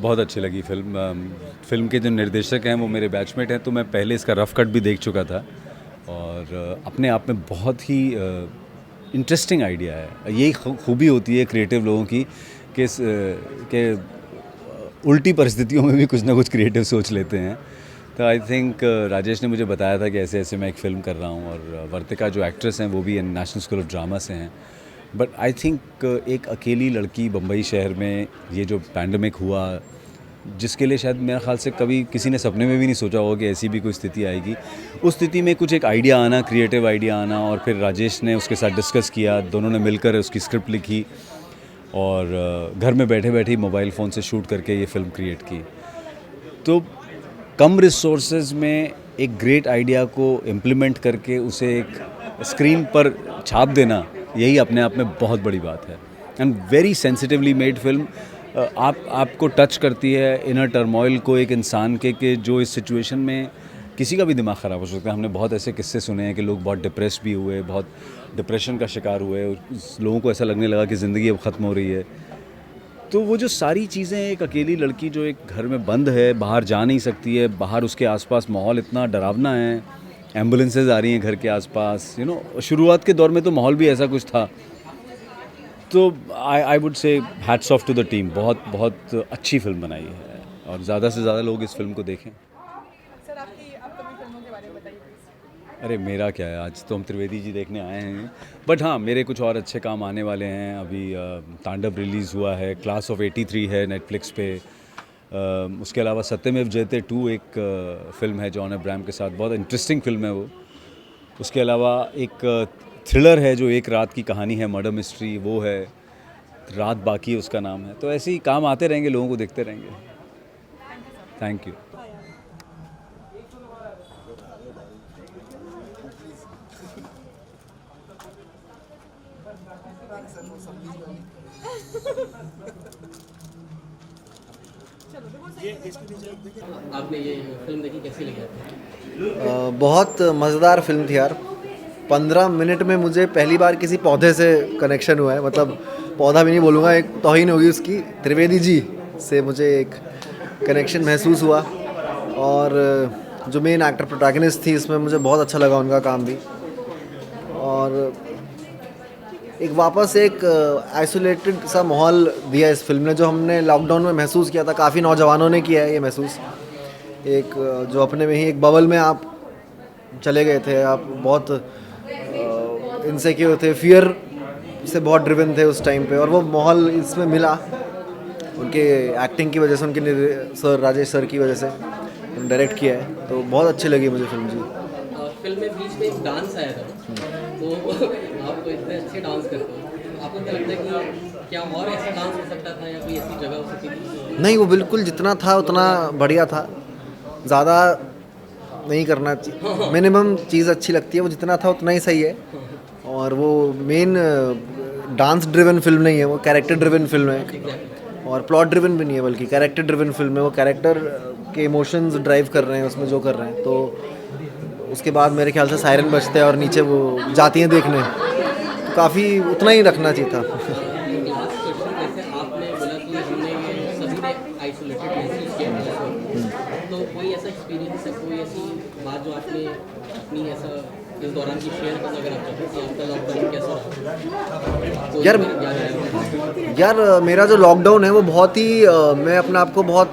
बहुत अच्छी लगी फिल्म के जो निर्देशक हैं वो मेरे बैचमेट हैं, तो मैं पहले इसका रफ़ कट भी देख चुका था और अपने आप में बहुत ही इंटरेस्टिंग आइडिया है। यही खूबी होती है क्रिएटिव लोगों की कि उल्टी परिस्थितियों में भी कुछ ना कुछ क्रिएटिव सोच लेते हैं। तो आई थिंक राजेश ने मुझे बताया था कि ऐसे ऐसे मैं एक फ़िल्म कर रहा हूँ, और वर्तिका जो एक्ट्रेस हैं वो भी नेशनल स्कूल ऑफ ड्रामा से हैं। बट आई थिंक एक अकेली लड़की बम्बई शहर में, ये जो पैंडमिक हुआ, जिसके लिए शायद मेरे ख्याल से कभी किसी ने सपने में भी नहीं सोचा होगा कि ऐसी भी कोई स्थिति आएगी, उस स्थिति में कुछ एक आइडिया आना, क्रिएटिव आइडिया आना, और फिर राजेश ने उसके साथ डिस्कस किया, दोनों ने मिलकर उसकी स्क्रिप्ट लिखी और घर में बैठे बैठे मोबाइल फ़ोन से शूट करके ये फ़िल्म क्रिएट की। तो कम रिसोर्सेज में एक ग्रेट आइडिया को इम्प्लीमेंट करके उसे एक स्क्रीन पर छाप देना, यही अपने आप में बहुत बड़ी बात है। And very sensitively made film, आपको टच करती है इनर टर्मोइल को एक इंसान के जो इस सिचुएशन में किसी का भी दिमाग ख़राब हो सकता है। हमने बहुत ऐसे किस्से सुने हैं कि लोग बहुत डिप्रेस भी हुए, बहुत डिप्रेशन का शिकार हुए, लोगों को ऐसा लगने लगा कि ज़िंदगी अब ख़त्म हो रही है। तो वो जो सारी चीज़ें, एक अकेली लड़की जो एक घर में बंद है, बाहर जा नहीं सकती है, बाहर उसके आसपास माहौल इतना डरावना है, एम्बुलेंसेज आ रही हैं घर के आसपास, शुरुआत के दौर में तो माहौल भी ऐसा कुछ था। तो I would say hats off to the team, बहुत बहुत अच्छी फिल्म बनाई है और ज़्यादा से ज़्यादा लोग इस फिल्म को देखें। सर, आपकी अपकमिंग फिल्मों के बारे में बताइए प्लीज़। अरे मेरा क्या है, आज तो हम त्रिवेदी जी देखने आए हैं, बट हाँ मेरे कुछ और अच्छे काम आने वाले हैं। अभी तांडव रिलीज़ हुआ है, क्लास ऑफ 83 है नेटफ्लिक्स पे। उसके अलावा सत्यमेव जयते 2 एक फ़िल्म है जॉन अब्राहम के साथ, बहुत इंटरेस्टिंग फिल्म है वो। उसके अलावा एक थ्रिलर है जो एक रात की कहानी है, मर्डर मिस्ट्री, वो है, रात बाकी उसका नाम है। तो ऐसे ही काम आते रहेंगे, लोगों को देखते रहेंगे। Thank you. आपने ये फिल्म देखी, कैसी लगी आपको? बहुत मज़ेदार फिल्म थी यार। 15 मिनट में मुझे पहली बार किसी पौधे से कनेक्शन हुआ है, मतलब पौधा भी नहीं बोलूँगा, एक तौहीन होगी उसकी। त्रिवेदी जी से मुझे एक कनेक्शन महसूस हुआ, और जो मेन एक्टर प्रोटैगनिस्ट थी इसमें, मुझे बहुत अच्छा लगा उनका काम भी। और एक वापस एक आइसोलेटेड सा माहौल दिया इस फिल्म ने, जो हमने लॉकडाउन में महसूस किया था। काफ़ी नौजवानों ने किया है ये महसूस, एक जो अपने में ही एक बबल में आप चले गए थे, आप बहुत इनसिक्योर थे, फियर से बहुत ड्रिवन थे उस टाइम पे, और वो माहौल इसमें मिला उनके एक्टिंग की वजह से, उनके सर राजेश सर की वजह से डायरेक्ट किया है। तो बहुत अच्छी लगी मुझे फिल्म जी। फिल्म में बीच में एक डांस आया था, तो आप तो इतने अच्छे डांस करते हो, आपको क्या लगता है कि क्या और ऐसा डांस हो सकता था या कोई ऐसी जगह हो सकती थी? नहीं, वो बिल्कुल जितना था उतना बढ़िया था, ज़्यादा नहीं करना चाहिए। मिनिमम चीज़ अच्छी लगती है, वो जितना था उतना ही सही है। और वो मेन डांस ड्रिवन फिल्म नहीं है, वो कैरेक्टर ड्रिवन फिल्म है, और प्लॉट ड्रिवन भी नहीं है, बल्कि कैरेक्टर ड्रिवन फिल्म है। वो कैरेक्टर के इमोशंस ड्राइव कर रहे हैं उसमें जो कर रहे हैं। तो उसके बाद मेरे ख्याल से सायरन बजते हैं और नीचे वो जाती हैं देखने, तो काफ़ी उतना ही रखना चाहिए था। लास्ट क्वेश्चन, जैसे आपने बोला कि हमने ये सभी ने आइसोलेटेड महसूस किया है, तो कोई ऐसा एक्सपीरियंस है, कोई ऐसी बात जो आपने अपनी ऐसा इस दौरान की शेयर करना अगर आप चाहते हैं, आपका लॉकडाउन कैसा रहा? यार मेरा जो लॉकडाउन है वो बहुत ही मैं अपने आप को बहुत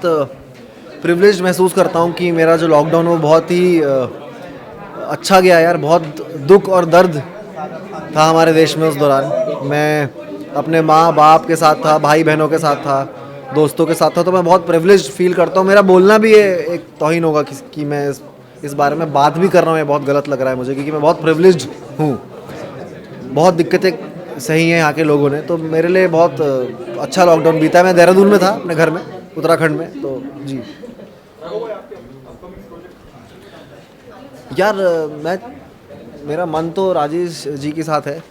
प्रिविलेज महसूस करता हूँ कि मेरा जो लॉकडाउन है वो बहुत ही अच्छा गया यार। बहुत दुख और दर्द था हमारे देश में उस दौरान। मैं अपने माँ बाप के साथ था, भाई बहनों के साथ था, दोस्तों के साथ था, तो मैं बहुत प्रिविलेज फील करता हूँ। मेरा बोलना भी ये एक तौहीन होगा कि मैं इस बारे में बात भी कर रहा हूँ, ये बहुत गलत लग रहा है मुझे, क्योंकि मैं बहुत प्रिविलेज्ड हूँ। बहुत दिक्कतें सही हैं यहाँ के लोगों ने, तो मेरे लिए बहुत अच्छा लॉकडाउन बीता है। मैं देहरादून में था, अपने घर में, उत्तराखंड में। तो जी यार, मेरा मन तो राजेश जी के साथ है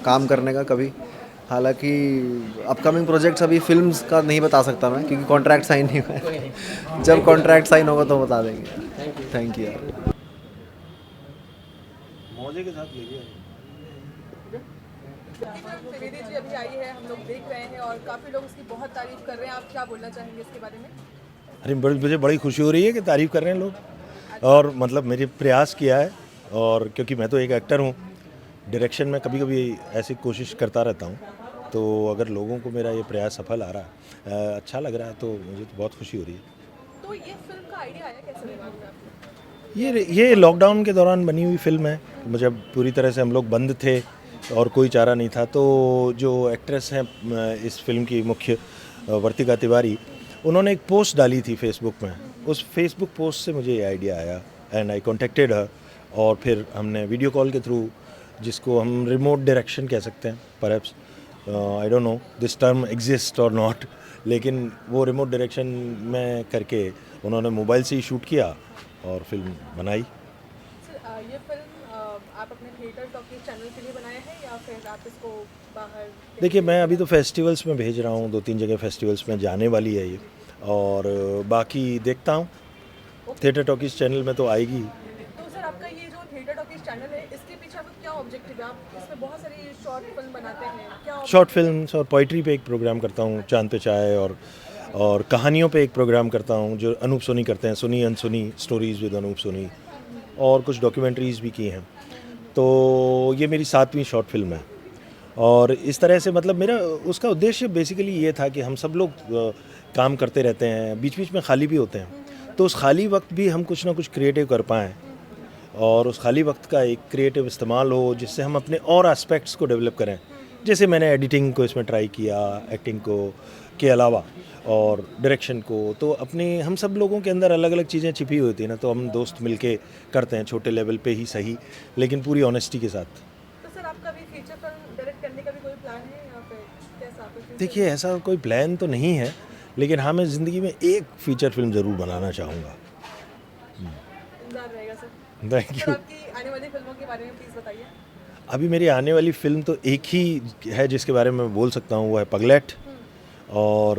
काम करने का कभी। हालांकि अपकमिंग प्रोजेक्ट्स अभी फिल्म्स का नहीं बता सकता मैं, क्योंकि कॉन्ट्रैक्ट साइन नहीं हुआ है। जब कॉन्ट्रैक्ट साइन होगा तो बता देंगे। थैंक यू यार। मौजे के साथ ले गया। फिल्म त्रिवेदी जी अभी आई है, हम लोग देख रहे हैं और काफ़ी लोग उसकी बहुत तारीफ कर रहे हैं, आप क्या बोलना चाहेंगे इसके बारे में? अरे मुझे बड़ी खुशी हो रही है कि तारीफ़ कर रहे हैं लोग, और मतलब मेरे प्रयास किया है, और क्योंकि मैं तो एक एक्टर हूँ, डायरेक्शन में कभी कभी ऐसी कोशिश करता रहता हूँ, तो अगर लोगों को मेरा ये प्रयास सफल आ रहा है, अच्छा लग रहा है, तो मुझे तो बहुत खुशी हो रही है। तो ये फिल्म का आइडिया आया कैसे दिमाग में आपको? ये लॉकडाउन के दौरान बनी हुई फिल्म है। जब पूरी तरह से हम लोग बंद थे और कोई चारा नहीं था, तो जो एक्ट्रेस हैं इस फिल्म की मुख्य वर्तिका तिवारी, उन्होंने एक पोस्ट डाली थी फेसबुक में। उस फेसबुक पोस्ट से मुझे ये आइडिया आया एंड आई कॉन्टेक्टेड हर, और फिर हमने वीडियो कॉल के थ्रू, जिसको हम रिमोट डायरेक्शन कह सकते हैं, perhaps I don't know this term exist और नॉट, लेकिन वो रिमोट डायरेक्शन में करके उन्होंने मोबाइल से ही शूट किया और फिल्म बनाई। ये फिल्म आप अपने थिएटर टॉकीज चैनल के लिए बनाए हैं या फिर आप इसको बाहर? देखिए, मैं अभी तो फेस्टिवल्स में भेज रहा हूँ, 2-3 जगह फेस्टिवल्स में जाने वाली है ये, और बाकी देखता हूँ, थिएटर टॉकीज चैनल में तो आएगी। तो सर, आपका ये जो थिएटर टॉकीज चैनल है, इसके पीछे आपका क्या ऑब्जेक्टिव है? आप इसमें बहुत सारी शॉर्ट फिल्म बनाते हैं, क्या शॉर्ट फिल्म्स और पोइट्री पे एक प्रोग्राम करता हूँ, चांद पे चाय, और कहानियों पे एक प्रोग्राम करता हूँ जो अनूप सोनी करते हैं, सुनी अनसुनी स्टोरीज़ विद अनूप सोनी, और कुछ डॉक्यूमेंट्रीज़ भी की हैं। तो ये मेरी 7वीं शॉर्ट फिल्म है, और इस तरह से मतलब मेरा उसका उद्देश्य बेसिकली ये था कि हम सब लोग काम करते रहते हैं, बीच बीच में खाली भी होते हैं, तो उस खाली वक्त भी हम कुछ ना कुछ क्रिएटिव कर पाएँ, और उस खाली वक्त का एक क्रिएटिव इस्तेमाल हो जिससे हम अपने और एस्पेक्ट्स को डेवलप करें। जैसे मैंने एडिटिंग को इसमें ट्राई किया, एक्टिंग को के अलावा, और डायरेक्शन को, तो अपने हम सब लोगों के अंदर अलग अलग चीज़ें छिपी हुई होती हैं ना, तो हम दोस्त मिलके करते हैं, छोटे लेवल पे ही सही, लेकिन पूरी ऑनेस्टी के साथ। तो सर, आपका भी फीचर फिल्म डायरेक्ट करने का भी कोई प्लान है या फिर कैसा आपका? देखिए, ऐसा कोई प्लान तो नहीं है, लेकिन हाँ, मैं ज़िंदगी में एक फीचर फिल्म ज़रूर बनाना चाहूँगा। इंतजार रहेगा सर। Thank sir, you. आपकी आने वाली फिल्मों के बारे में प्लीज़ बताइए। अभी मेरी आने वाली फिल्म तो एक ही है जिसके बारे में मैं बोल सकता हूँ, वो है पगलेट, और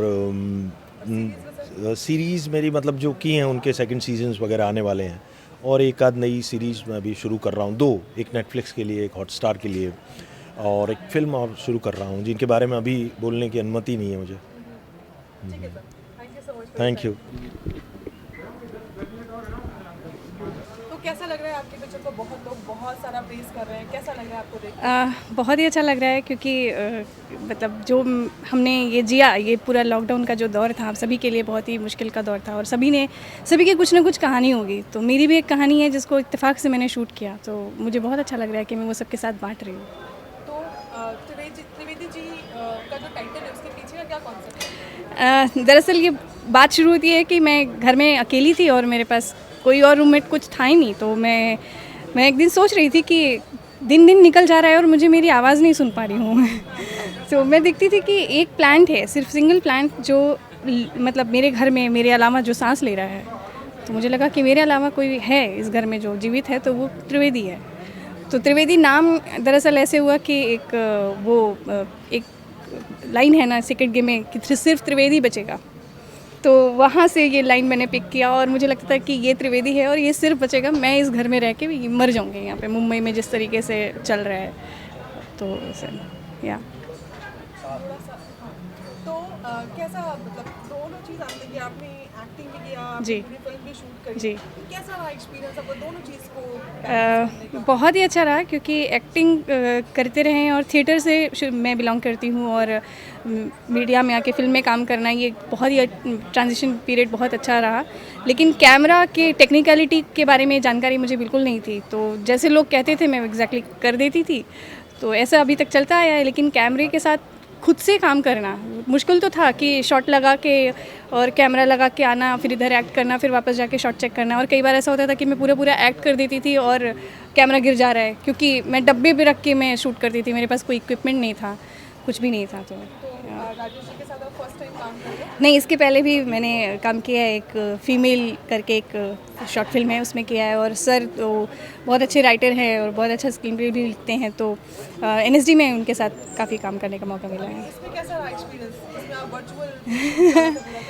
सीरीज़ मेरी मतलब जो की हैं उनके सेकंड सीजन्स वगैरह आने वाले हैं, और एक आध नई सीरीज़ मैं अभी शुरू कर रहा हूँ, 2, एक नेटफ्लिक्स के लिए, एक हॉटस्टार के लिए, और एक फ़िल्म और शुरू कर रहा हूँ जिनके बारे में अभी बोलने की अनुमति नहीं है मुझे। ठीक है sir, thank you so much. Thank you. तो कैसा लग रहा है आपके पिक्चर को? बहुत लोग बहुत सारा प्रेज कर रहे हैं, कैसा लग रहा है आपको देख? बहुत ही अच्छा लग रहा है, क्योंकि मतलब जो हमने ये जिया, ये पूरा लॉकडाउन का जो दौर था, हम सभी के लिए बहुत ही मुश्किल का दौर था, और सभी की कुछ ना कुछ कहानी होगी, तो मेरी भी एक कहानी है जिसको इत्तेफाक से मैंने शूट किया, तो मुझे बहुत अच्छा लग रहा है कि मैं वो सबके साथ बांट रही हूँ। तो त्रिवेदी जी का जो टाइटल है, उसके पीछे का क्या कॉन्सेप्ट है? दरअसल ये बात शुरू होती है कि मैं घर में अकेली थी और मेरे पास कोई और रूममेट कुछ था ही नहीं, तो मैं एक दिन सोच रही थी कि दिन निकल जा रहा है और मुझे मेरी आवाज़ नहीं सुन पा रही हूँ तो मैं देखती थी कि एक प्लांट है, सिर्फ सिंगल प्लांट, जो मतलब मेरे घर में मेरे अलावा जो सांस ले रहा है, तो मुझे लगा कि मेरे अलावा कोई है इस घर में जो जीवित है, तो वो त्रिवेदी है। तो त्रिवेदी नाम दरअसल ऐसे हुआ कि एक लाइन है ना सेक्रेड गेम में कि सिर्फ त्रिवेदी बचेगा, तो वहाँ से ये लाइन मैंने पिक किया, और मुझे लगता है कि ये त्रिवेदी है और ये सिर्फ बचेगा, मैं इस घर में रह के भी मर जाऊँगी यहाँ पे मुंबई में जिस तरीके से चल रहा है, तो सर या तो कैसा, मतलब दोनों चीज़ आपने किया, आपने एक्टिंग भी किया, जी। पूरी फिल्म भी शूट करी, जी। तो कैसा रहा एक्सपीरियंस आपको दोनों चीज़ को balance करने का? बहुत ही अच्छा रहा, क्योंकि एक्टिंग करते रहे हैं और थिएटर से मैं बिलोंग करती हूँ, और मीडिया में आके फिल्म में काम करना, ये बहुत ही ट्रांजिशन पीरियड बहुत अच्छा रहा, लेकिन कैमरा के टेक्निकलिटी के बारे में जानकारी मुझे बिल्कुल नहीं थी, तो जैसे लोग कहते थे मैं एग्जैक्टली कर देती थी, तो ऐसा अभी तक चलता आया है। लेकिन कैमरे के साथ खुद से काम करना मुश्किल तो था, कि शॉट लगा के और कैमरा लगा के आना, फिर इधर एक्ट करना, फिर वापस जाके शॉट चेक करना, और कई बार ऐसा होता था कि मैं पूरा एक्ट कर देती थी और कैमरा गिर जा रहा है, क्योंकि मैं डब्बे पे रख के मैं शूट करती थी, मेरे पास कोई इक्विपमेंट नहीं था, कुछ भी नहीं था। तो राजेश जी के साथ आप फर्स्ट टाइम काम कर रहे हैं? नहीं, इसके पहले भी मैंने काम किया है, एक फीमेल करके एक शॉर्ट फिल्म है, उसमें किया है, और सर तो बहुत अच्छे राइटर हैं और बहुत अच्छा स्क्रीन प्ले भी लिखते हैं, तो NSD में उनके साथ काफ़ी काम करने का मौका मिला है। इसमें कैसा रहा एक्सपीरियंस? इसमें नया वर्चुअल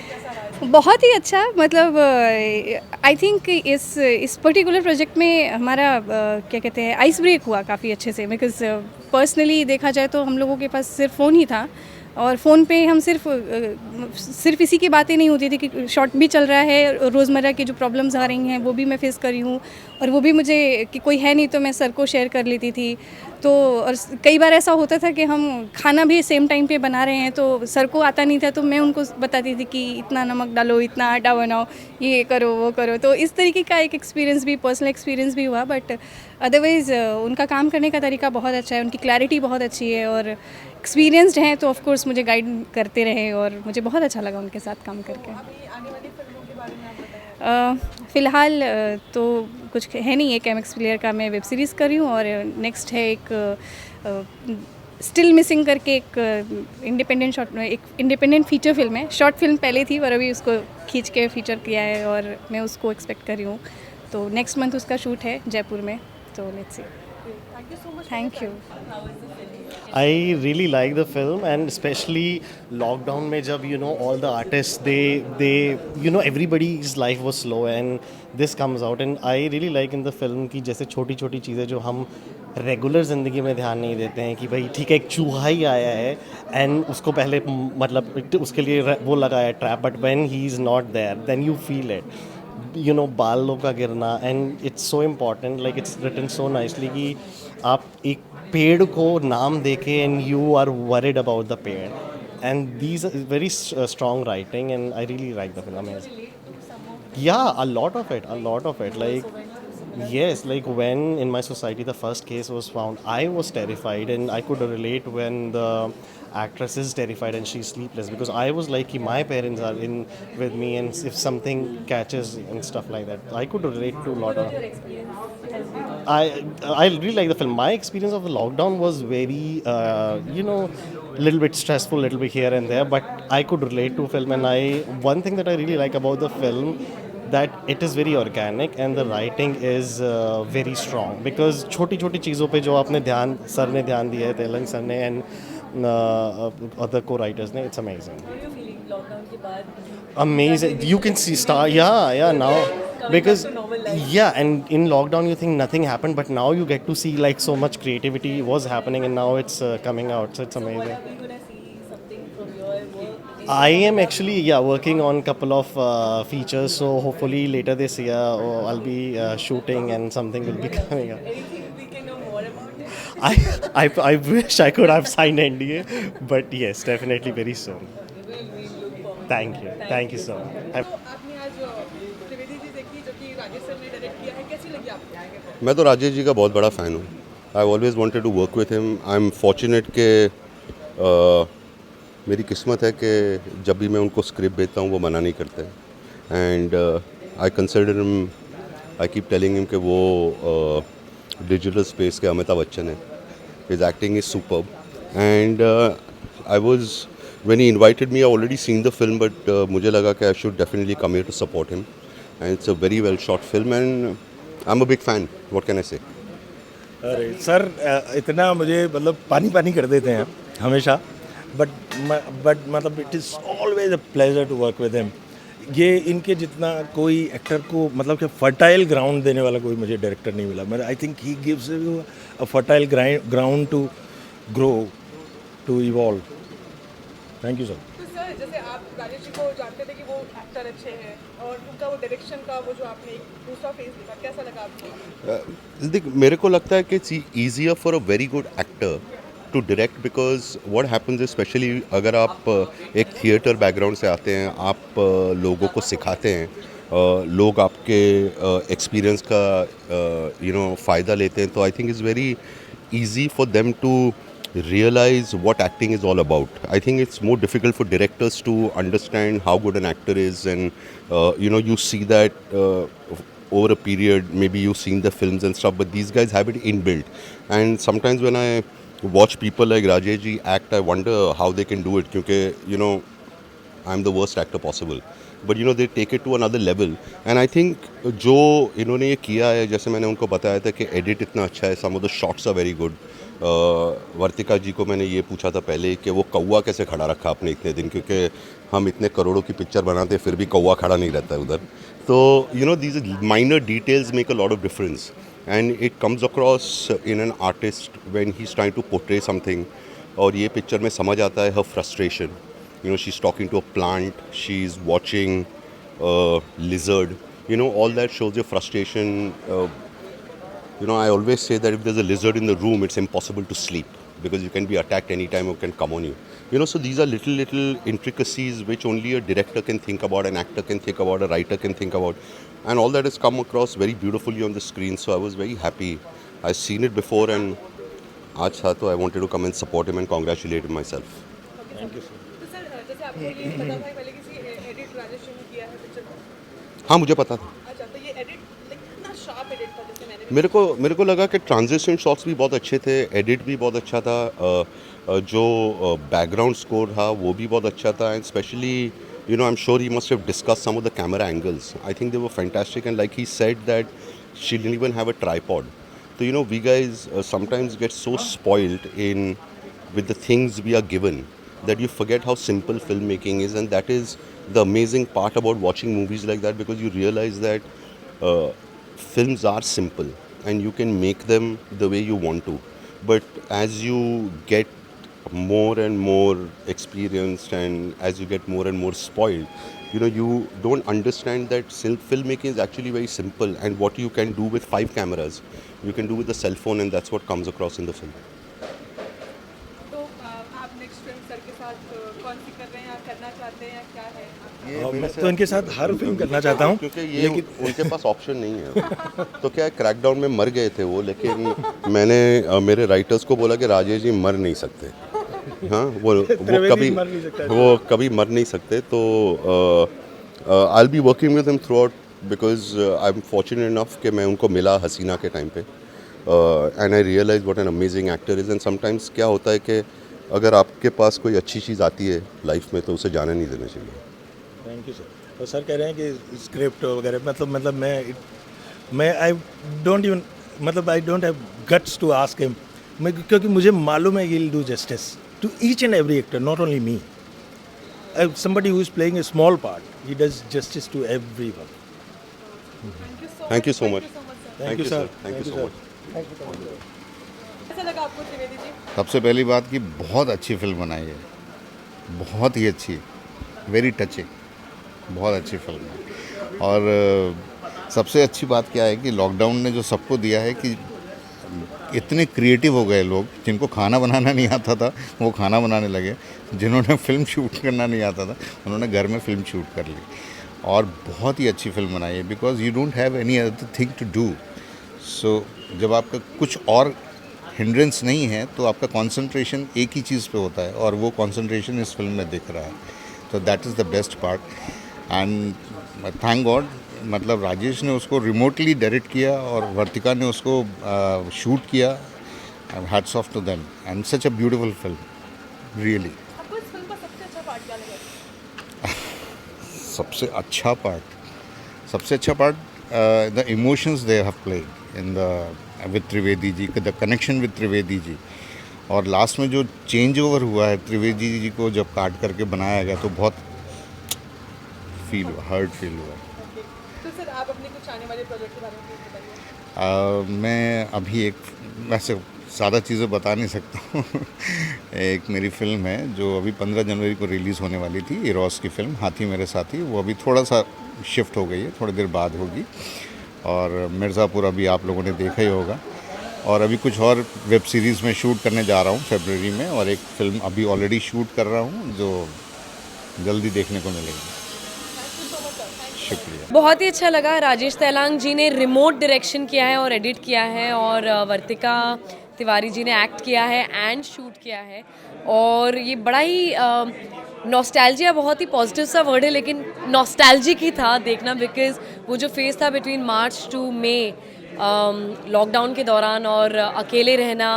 कैसा रहा है? बहुत ही अच्छा, मतलब आई थिंक इस पर्टिकुलर प्रोजेक्ट में हमारा क्या कहते हैं आइस ब्रेक हुआ काफ़ी अच्छे से, बिकॉज पर्सनली देखा जाए तो हम लोगों के पास सिर्फ फ़ोन ही था और फ़ोन पे हम सिर्फ इसी की बातें नहीं होती थी कि शॉट भी चल रहा है, रोज़मर्रा की जो प्रॉब्लम्स आ रही हैं वो भी मैं फेस कर रही हूँ और वो भी मुझे कि कोई है नहीं तो मैं सर को शेयर कर लेती थी। तो और कई बार ऐसा होता था कि हम खाना भी सेम टाइम पे बना रहे हैं तो सर को आता नहीं था तो मैं उनको बताती थी कि इतना नमक डालो, इतना आटा बनाओ, ये करो वो करो। तो इस तरीके का एक एक्सपीरियंस भी, पर्सनल एक्सपीरियंस भी हुआ, बट अदरवाइज़ उनका काम करने का तरीका बहुत अच्छा है, उनकी क्लैरिटी बहुत अच्छी है और एक्सपीरियंसड हैं तो ऑफ कोर्स मुझे गाइड करते रहे और मुझे बहुत अच्छा लगा उनके साथ काम करके। अभी आने वाली फिल्मों के बारे में आप बताएं। फ़िलहाल तो कुछ है नहीं, एक एमएक्स प्लेयर का मैं वेब सीरीज़ कर रही हूँ और नेक्स्ट है एक स्टिल मिसिंग करके एक इंडिपेंडेंट फीचर फिल्म है। शॉर्ट फिल्म पहले थी पर अभी उसको खींच के फीचर किया है और मैं उसको एक्सपेक्ट कर रही हूँ, तो नेक्स्ट मंथ उसका शूट है जयपुर में, तो let's see. Thank you so much. Thank you. I really like the film, and especially lockdown में जब all the artists they everybody's life was slow and this comes out, and I really like in the film कि जैसे छोटी छोटी चीज़ें जो हम regular ज़िंदगी में ध्यान नहीं देते हैं कि भाई ठीक है एक चूहा ही आया है एंड उसको पहले मतलब उसके लिए वो लगाया trap, but when he is not there then you feel it, बालों का गिरना, and it's so important, like it's written so nicely कि आप एक पेड़ को नाम देके and you are worried about the पेड़, and these very strong writing and I really like the film. Yeah, a lot of it. Like, yes, like when in my society the first case was found, I was terrified, and I could relate when the actress is terrified and she's sleepless, because I was like, my parents are in with me, and if something catches and stuff like that, I could relate to a lot of. I really like the film. My experience of the lockdown was very, little bit stressful, little bit here and there, but I could relate to film. And one thing that I really like about the film, that it is very organic and the writing is very strong, because छोटी छोटी चीज़ों पे जो आपने sir ने ध्यान दिया है, तेलंग सर ने and other co-writers ने, it's amazing. How are you feeling lockdown के बाद? Amazing. You can see now because and in lockdown you think nothing happened, but now you get to see like so much creativity was happening, and now it's coming out, so it's amazing. Are we gonna see something from your work? I am actually working on a couple of features, so hopefully later this year I'll be shooting and something will be coming up. Anything we can know more about it? I wish I could have signed NDA, but yes, definitely very soon. We'll look forward. Thank you so much. तो आपने आज त्रिवेदी जी देखी जो कि Rajesh sir ने direct किया है, कैसी लगी आपको? मैं तो राजेश जी का बहुत बड़ा फ़ैन हूँ. I always wanted to work with him. I am fortunate के मेरी किस्मत है कि जब भी मैं उनको स्क्रिप्ट भेजता हूँ वो मना नहीं करते. And I consider him, I keep telling him कि वो डिजिटल स्पेस के अमिताभ बच्चन है. His acting is superb. And I was when he invited me, I already seen the film, but मुझे लगा कि I should definitely come here to support him. And it's a very well shot film and I am a big fan. What can I say. अरे sir, इतना मुझे मतलब पानी कर देते हैं हमेशा, बट मतलब it is always a pleasure to work with him. ये इनके जितना कोई एक्टर को मतलब कि फर्टाइल ग्राउंड देने वाला कोई मुझे डायरेक्टर नहीं मिला. मैं I think he gives you a fertile ground to grow, to evolve. Thank you sir. तो सर जैसे आप राजेश जी को जानते थे कि वो एक्टर अच्छे हैं और उनका वो डायरेक्शन का वो जो आपने एक दूसरा फेस देखा, कैसा लगा आपको? देख, मेरे को लगता है कि it's easier for a very good actor to direct, because what happens specially अगर आप एक थिएटर बैकग्राउंड से आते हैं, आप लोगों को सिखाते हैं, लोग आपके एक्सपीरियंस का फ़ायदा लेते हैं, तो आई think it's very easy for them to realize what acting is all about. I think it's more difficult for directors to understand how good an actor is, and you see that over a period. Maybe you've seen the films and stuff, but these guys have it inbuilt. And sometimes when I watch people like Rajesh ji act, I wonder how they can do it, because I'm the worst actor possible. But you know they take it to another level. And I think जो इन्होंने ये किया है, जैसे मैंने उनको बताया था कि एडिट इतना अच्छा है, some of the shots are very good. Vartika ji को मैंने ये पूछा था पहले कि वो कौवा कैसे खड़ा रखा आपने इतने दिन, क्योंकि हम इतने करोड़ों की पिक्चर बनाते फिर भी कौवा खड़ा नहीं रहता है उधर. तो you know these minor details make a lot of difference and it comes across in an artist when he is trying to portray something. और ये पिक्चर में समझ आता है her frustration. You know, she's talking to a plant, she's watching a lizard, you know, all that shows your frustration. You know, I always say that if there's a lizard in the room, it's impossible to sleep because you can be attacked anytime or can come on you. You know, so these are little intricacies which only a director can think about, an actor can think about, a writer can think about. And all that has come across very beautifully on the screen, so I was very happy. I've seen it before and aaj tha, so I wanted to come and support him and congratulate him myself. Thank you sir. तो sir जैसे आपको ये पता था पहले किसी edit Rajesh ने किया है पिक्चर को? हाँ, मुझे पता था. अच्छा, तो ये एडिट कितना शार्प एडिट था जैसे मेरे को लगा कि ट्रांजिशन शॉट्स भी बहुत अच्छे थे, एडिट भी बहुत अच्छा था, जो बैकग्राउंड स्कोर था वो भी बहुत अच्छा था. And specially you know I am sure he must have discuss some of the camera angles. I think they were fantastic and like he said that she didn't even have a tripod. तो you know we guys sometimes get so spoiled in with the things we are given that you forget how simple filmmaking is, and that is the amazing part about watching movies like that, because you realize that films are simple and you can make them the way you want to, but as you get more and more experienced and as you get more and more spoiled, you know, you don't understand that filmmaking is actually very simple, and what you can do with 5 cameras you can do with a cell phone, and that's what comes across in the film. कौन सी कर रहे हैं या करना चाहते हैं या क्या है? मैं तो इनके साथ हर फिल्म करना चाहता हूँ, क्योंकि ये उनके पास ऑप्शन नहीं है. तो क्या है, क्रैकडाउन में मर गए थे वो, लेकिन मैंने मेरे राइटर्स को बोला कि राजेश जी मर नहीं सकते. हाँ, वो कभी मर नहीं सकते. तो I will be working with him throughout, because I am fortunate enough कि मैं उनको मिला हसीना के टाइम पे, and I realise what an amazing actor is. And sometimes क्या होता है कि अगर आपके पास कोई अच्छी चीज़ आती है लाइफ में तो उसे जाने नहीं देना चाहिए. Thank you sir. तो सर कह रहे हैं कि स्क्रिप्ट वगैरह मतलब मैं I don't even I don't have guts to ask him, क्योंकि मुझे मालूम है he will do justice to each and every actor, not only me. somebody who is playing a small part, he does justice to everyone. Thank you so much. Thank you sir. Thank you so much. कैसा लगा आपको त्रिवेदी जी? सबसे पहली बात कि बहुत अच्छी film बनाई है, बहुत ही अच्छी, वेरी टचिंग, बहुत अच्छी फिल्म है. और सबसे अच्छी बात क्या है कि लॉकडाउन ने जो सबको दिया है कि इतने क्रिएटिव हो गए लोग, जिनको खाना बनाना नहीं आता था वो खाना बनाने लगे, जिन्होंने फिल्म शूट करना नहीं आता था उन्होंने घर में फिल्म शूट कर ली. और बहुत ही अच्छी फिल्म बनाई है, because you don't have any other thing to do. So जब आपका कुछ और हिंड्रेंस नहीं है तो आपका कंसंट्रेशन एक ही चीज़ पे होता है, और वो कंसंट्रेशन इस फिल्म में दिख रहा है. तो that is the best part. And thank God, मतलब राजेश ने उसको रिमोटली डायरेक्ट किया और वर्तिका ने उसको शूट किया. Hats off to them, and such a beautiful film, really. आपको इस फिल्म का सबसे अच्छा पार्ट क्या लगा? सबसे अच्छा part the emotions they have played in the with Trivedi ji, the connection with Trivedi ji. और लास्ट में जो चेंज ओवर हुआ है त्रिवेदी जी को जब काट करके बनाया गया तो बहुत हर्ट फील हुआ. तो सर आप अपने कुछ आने वाले प्रोजेक्ट के बारे में बताइए. मैं अभी एक वैसे ज़्यादा चीज़ें बता नहीं सकता हूँ. एक मेरी फ़िल्म है जो अभी 15 जनवरी को रिलीज़ होने वाली थी, इरोस की फ़िल्म हाथी मेरे साथी, वो अभी थोड़ा सा शिफ्ट हो गई है, थोड़ी देर बाद होगी. और मिर्ज़ापुर अभी आप लोगों ने देखा ही होगा. और अभी कुछ और वेब सीरीज़ में शूट करने जा रहा हूँ फरवरी में, और एक फ़िल्म अभी ऑलरेडी शूट कर रहा हूँ जो जल्दी देखने को मिलेगी. शुक्रिया. बहुत ही अच्छा लगा. राजेश तैलांग जी ने रिमोट डायरेक्शन किया है और एडिट किया है, और वर्तिका तिवारी जी ने एक्ट किया है एंड शूट किया है. और ये बड़ा ही नॉस्टैल्जिया, बहुत ही पॉजिटिव सा वर्ड है लेकिन नॉस्टैल्जिक ही था देखना, बिकॉज वो जो फेज़ था between March to May lockdown के दौरान, और अकेले रहना,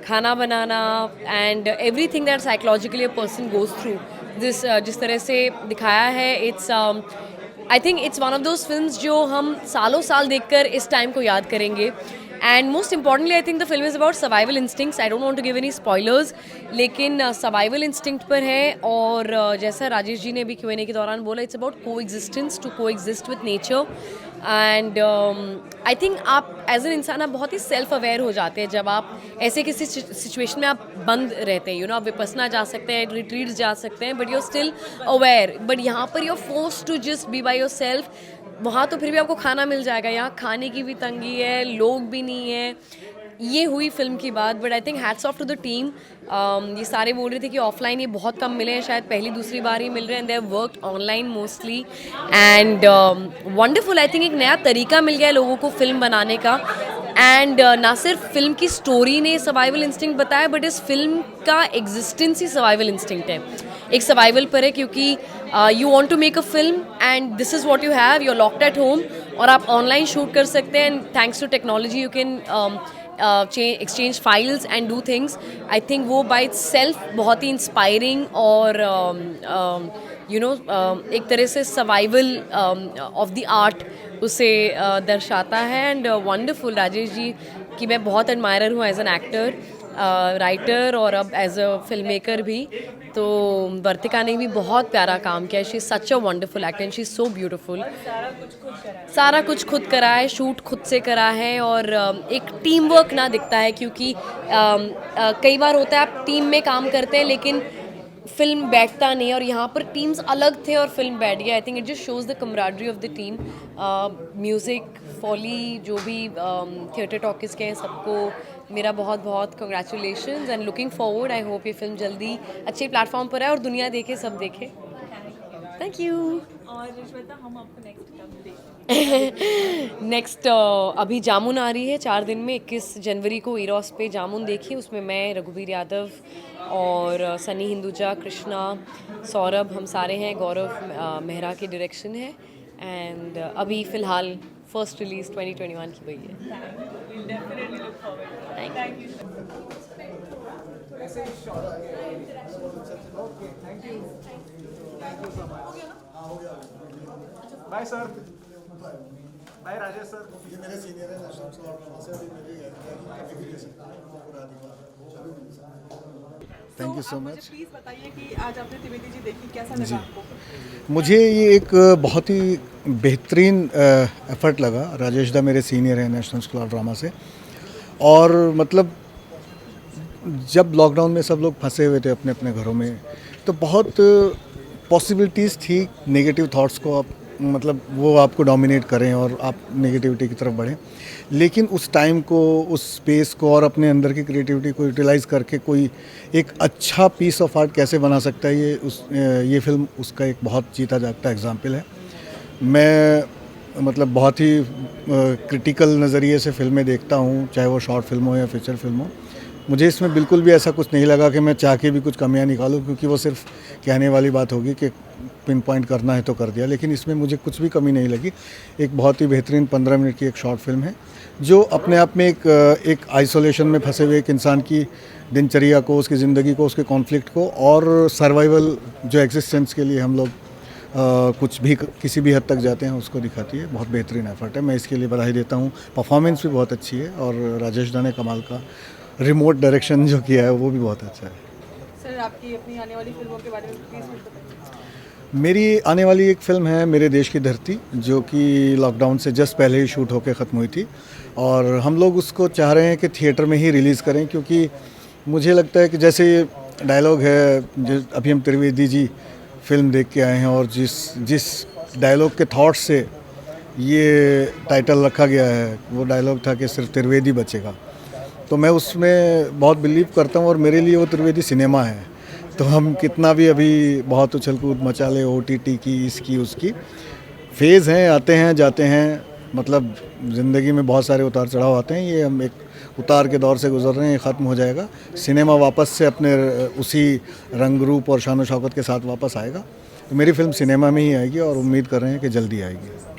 खाना बनाना, and everything that psychologically a person goes through, जिस तरह से दिखाया है, it's I think it's one of those films जो हम सालों साल देखकर इस टाइम को याद करेंगे. And most importantly I think the film is about survival instincts. I don't want to give any spoilers, लेकिन सर्वाइवल इंस्टिंक्ट पर है. और जैसा राजेश जी ने भी Q&A के दौरान बोला, इट्स अबाउट को एग्जिस्टेंस, टू को exist with nature. And I think आप एज एन इंसान आप बहुत ही सेल्फ अवेयर हो जाते हैं जब आप ऐसे किसी सिचुएशन में आप बंद रहते हैं. आप विपसना जा सकते हैं, रिट्रीट्स जा सकते हैं, but you are still aware. But यहाँ पर you are forced to just be by yourself. वहाँ तो फिर भी आपको खाना मिल जाएगा, यहाँ खाने की भी तंगी है, लोग भी नहीं है. ये हुई फिल्म की बात. But I think hats off to the team. ये सारे बोल रहे थे कि ऑफलाइन ये बहुत कम मिले हैं, शायद पहली दूसरी बार ही मिल रहे हैं. They have worked online mostly and wonderful. I think एक नया तरीका मिल गया है लोगों को फिल्म बनाने का. एंड ना सिर्फ फिल्म की स्टोरी ने सर्वाइवल इंस्टिंक्ट बताया, बट इस फिल्म का एग्जिस्टेंस ही सर्वाइवल इंस्टिंक्ट है. एक सर्वाइवल पर है, क्योंकि you want to make a film and this is what you have, you are locked at home, और आप ऑनलाइन शूट कर सकते हैं. And thanks to technology you can exchange files and do things. I think वो by itself बहुत ही inspiring और एक तरह से survival of the art उसे दर्शाता है. And wonderful. राजेश जी की मैं बहुत एडमायरर हूँ एज एन एक्टर, राइटर और अब एज अ फिल्म मेकर भी. तो वर्तिका ने भी बहुत प्यारा काम किया. She is such a wonderful actor and she is so beautiful. सारा कुछ खुद करा है, शूट खुद से करा है. और एक टीम वर्क ना दिखता है, क्योंकि कई बार होता है आप टीम में काम करते हैं लेकिन फिल्म बैठता नहीं, और यहाँ पर टीम्स अलग थे और फिल्म बैठ गया. I think it just shows the camaraderie of the team. Music, foley, जो भी थिएटर टॉकीज़ के हैं, सबको मेरा बहुत बहुत congratulations and looking forward. I hope ये फिल्म जल्दी अच्छे प्लेटफॉर्म पर है और दुनिया देखे, सब देखे. Thank you. और श्वेता, हम आपको नेक्स्ट कब देखें? नेक्स्ट अभी जामुन आ रही है 4 दिन में. 21 जनवरी को ईरोस पे जामुन देखी. उसमें मैं, रघुवीर यादव और सनी हिंदुजा, कृष्णा, सौरभ, हम सारे हैं. गौरव मेहरा की डायरेक्शन है. एंड अभी फ़िलहाल फर्स्ट रिलीज़ 2021 की गई है. Thank you. Bye sir. Bye Rajesh sir. ये मेरे सीनियर हैं नेशनल स्कॉलर ड्रामा से. अभी मेरी thank you so much. Please बताइए कि आज आपने त्रिवेदी जी देखी, कैसा लगा आपको? मुझे ये एक बहुत ही बेहतरीन एफर्ट लगा. राजेश दा मेरे सीनियर हैं नेशनल स्कॉलर ड्रामा से. और मतलब जब लॉकडाउन में सब लोग फंसे हुए थे अपने अपने घरों में, तो बहुत पॉसिबिलिटीज़ थी नेगेटिव थॉट्स को आप मतलब वो आपको डोमिनेट करें और आप नेगेटिविटी की तरफ बढ़ें. लेकिन उस टाइम को, उस स्पेस को और अपने अंदर की क्रिएटिविटी को यूटिलाइज़ करके कोई एक अच्छा पीस ऑफ आर्ट कैसे बना सकता है, ये फिल्म उसका एक बहुत जीता जागता एग्जाम्पल है. मैं मतलब बहुत ही क्रिटिकल नज़रिए से फिल्में देखता हूँ, चाहे वो शॉर्ट फिल्म हो या फीचर फिल्म हो. मुझे इसमें बिल्कुल भी ऐसा कुछ नहीं लगा कि मैं चाह के भी कुछ कमियां निकालूं, क्योंकि वो सिर्फ कहने वाली बात होगी कि पिन पॉइंट करना है तो कर दिया. लेकिन इसमें मुझे कुछ भी कमी नहीं लगी. एक बहुत ही बेहतरीन 15 मिनट की एक शॉर्ट फिल्म है, जो अपने आप में एक आइसोलेशन में फंसे हुए एक इंसान की दिनचर्या को, उसकी ज़िंदगी को, उसके कॉन्फ्लिक्ट को और सर्वाइवल जो एग्जिस्टेंस के लिए हम लोग कुछ भी किसी भी हद तक जाते हैं उसको दिखाती है. बहुत बेहतरीन एफर्ट है, मैं इसके लिए बधाई देता हूँ. परफॉर्मेंस भी बहुत अच्छी है और राजेश दा ने कमाल का रिमोट डायरेक्शन जो किया है वो भी बहुत अच्छा है. सर, आपकी अपनी आने वाली फिल्मों के बारे में प्लीज़ बताइए. मेरी आने वाली एक फ़िल्म है मेरे देश की धरती, जो कि लॉकडाउन से जस्ट पहले ही शूट होकर ख़त्म हुई थी. और हम लोग उसको चाह रहे हैं कि थिएटर में ही रिलीज़ करें, क्योंकि मुझे लगता है कि जैसे डायलॉग है, जो अभी हम त्रिवेदी जी फिल्म देख के आए हैं और जिस डायलॉग के थॉट से ये टाइटल रखा गया है, वो डायलॉग था कि सिर्फ त्रिवेदी बचेगा. तो मैं उसमें बहुत बिलीव करता हूँ और मेरे लिए वो त्रिवेदी सिनेमा है. तो हम कितना भी अभी बहुत उछल कूद मचा ले OTT की, इसकी उसकी, फेज़ हैं, आते हैं जाते हैं. मतलब ज़िंदगी में बहुत सारे उतार चढ़ाव आते हैं. ये हम एक उतार के दौर से गुजर रहे हैं, ये ख़त्म हो जाएगा. सिनेमा वापस से अपने उसी रंग रूप और शान व शौकत के साथ वापस आएगा. तो मेरी फिल्म सिनेमा में ही आएगी और उम्मीद कर रहे हैं कि जल्दी आएगी.